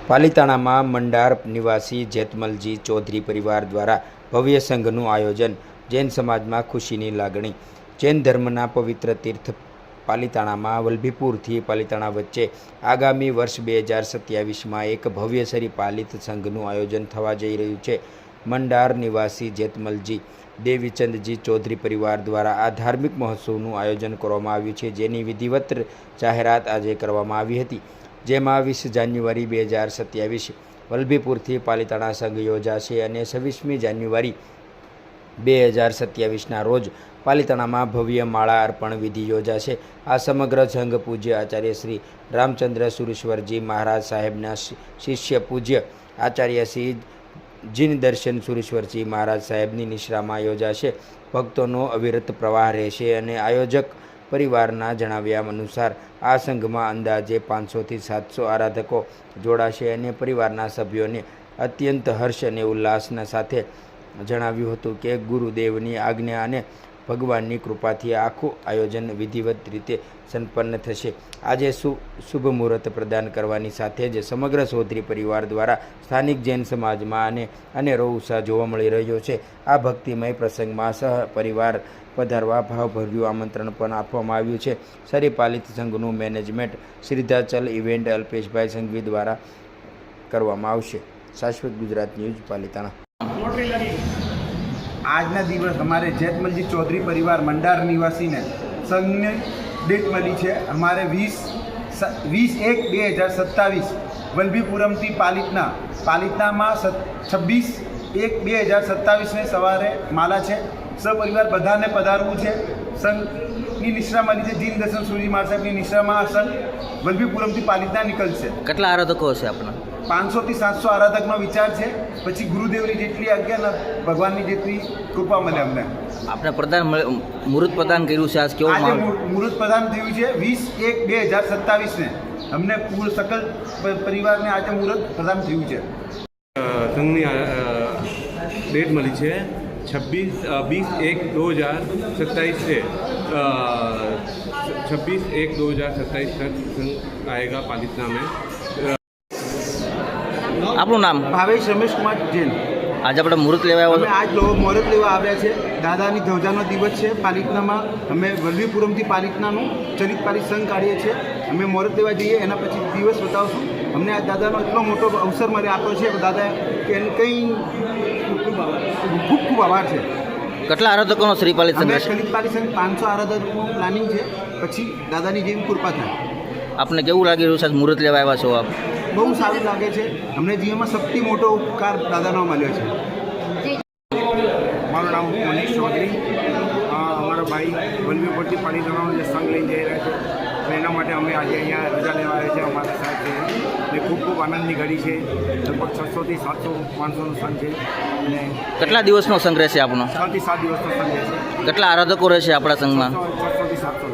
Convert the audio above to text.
પાલિતાણામાં મંડાર નિવાસી જેતમલજી ચૌધરી પરિવાર દ્વારા ભવ્ય સંઘનું આયોજન. જૈન સમાજમાં ખુશીની લાગણી. જૈન ધર્મના પવિત્ર તીર્થ પાલિતાણામાં વલભીપુરથી પાલિતાણા વચ્ચે આગામી વર્ષ 2027માં એક ભવ્ય સરી પાલિત સંઘનું આયોજન થવા જઈ રહ્યું છે. મંડાર નિવાસી જેતમલજી દેવીચંદજી ચૌધરી પરિવાર દ્વારા આ ધાર્મિક મહોત્સવનું આયોજન કરવામાં આવ્યું છે, જેની વિધિવત જાહેરાત આજે કરવામાં આવી હતી. જેમાં 20 જાન્યુઆરી 2027 વલભીપુરથી પાલિતાણા સંઘ યોજાશે અને 26મી જાન્યુઆરી 2027ના રોજ પાલિતાણામાં ભવ્ય માળા અર્પણ વિધિ યોજાશે. આ સમગ્ર સંઘ પૂજ્ય આચાર્ય શ્રી રામચંદ્ર સુરેશ્વરજી મહારાજ સાહેબના શિષ્ય પૂજ્ય આચાર્ય શ્રી જીનદર્શન સુરેશ્વરજી મહારાજ સાહેબની નિશ્રામાં યોજાશે. ભક્તોનો અવિરત પ્રવાહ રહેશે અને આયોજક પરિવારના જણાવ્યા અનુસાર આ સંઘમાં અંદાજે 500થી 700 આરાધકો જોડાશે અને પરિવારના સભ્યોને અત્યંત હર્ષ અને ઉલ્લાસના સાથે જણાવ્યું હતું કે ગુરુદેવની આજ્ઞા અને ભગવાનની કૃપાથી આખું આયોજન વિધિવત રીતે સંપન્ન થશે. આજે શુભ મુહૂર્ત પ્રદાન કરવાની સાથે જ સમગ્ર ચૌધરી પરિવાર દ્વારા સ્થાનિક જૈન સમાજમાં અનેરો ઉત્સાહ જોવા મળી રહ્યો છે. આ ભક્તિમય પ્રસંગમાં સહપરિવાર પધારવા ભાવભર્યું આમંત્રણ પણ આપવામાં આવ્યું છે. સરી પાલિત સંઘનું મેનેજમેન્ટ સિદ્ધાચલ ઇવેન્ટ અલ્પેશભાઈ સંઘવી દ્વારા કરવામાં આવશે. શાશ્વત ગુજરાત ન્યૂઝ પાલિતાણા. આજના દિવસ અમારે જેતમલજી ચૌધરી પરિવાર મંડાર નિવાસીને સંઘને ડેટ મળી છે. અમારે 20/1/2027 વલભીપુરમથી પાલિતાણામાં 26/1/2027ને સવારે માલા છે. સપરિવાર બધાને પધારવું છે. સંઘની નિશ્રા મળી છે. જીન દર્શન સૂર્ય મહારાજ સાહેબની નિશ્રામાં આ સંઘ વલભીપુરમથી પાલિતાણા નીકળશે. કેટલા આરાધકો હશે આપણા? 500થી 700 આરાધકનો વિચાર છે. પછી ગુરુદેવની જેટલી આજ્ઞા ને ભગવાનની જેટલી કૃપા મળે અમને. આપણે મુહૂર્ત પ્રદાન કર્યું છે. આજ કેવું મુહૂર્ત પ્રદાન થયું છે 20/1/2027ને. અમને સકલ પરિવારને આજે મુહૂર્ત પ્રદાન થયું છે. સંઘની ડેટ મળી છે 20/1/2027 से 26/1/2027 तक संघ आएगा पालिताना में. આપનું નામ? ભાવેશ રમેશ કુમાર જૈન. આજે આપણે મુહૂર્ત લેવા આવ્યા? આજ મુહૂર્ત લેવા આવ્યા છે. દાદાની ધ્વજાનો દિવસ છે પાલિતાણામાં. અમે વલભીપુરમથી પાલિતાણાનું ચલિત પાલિત સંઘ કાઢીએ છીએ. અમે મુહૂર્ત લેવા જઈએ એના પછી દિવસ બતાવશું. અમને આ દાદાનો એટલો મોટો અવસર મને આપ્યો છે દાદા કે એને કંઈ ખૂબ આભાર છે. કેટલા આરાધકોનો શ્રી પાલિત સંઘ? ચલિત પાલિત સંઘ 500 આરાધકોનું પ્લાનિંગ છે. પછી દાદાની જેવી કૃપા થાય. આપને કેવું લાગી રહ્યું છે મુહૂર્ત લેવા આવ્યા છો આપ? બહુ સારું લાગે છે. અમને જીવનમાં સૌથી મોટો ઉપકાર દાદાનો મળ્યો છે. મારું નામ મનીષ ચૌધરી. અમારા ભાઈ વલભીપુરથી પાલિતાણાનો જે સંઘ લઈને જઈ રહ્યા છે અને એના માટે અમે આજે અહીંયા રજા લેવા આવ્યા છે. અમારા સાહેબ છે અને ખૂબ આનંદની ઘડી છે. લગભગ 600થી 700 માણસોનો સંઘ છે અને કેટલા દિવસનો સંઘ રહેશે આપનો? 6 થી 7 દિવસનો સંઘ રહેશે. કેટલા આરાધકો રહેશે આપણા સંઘમાં? 600થી 700.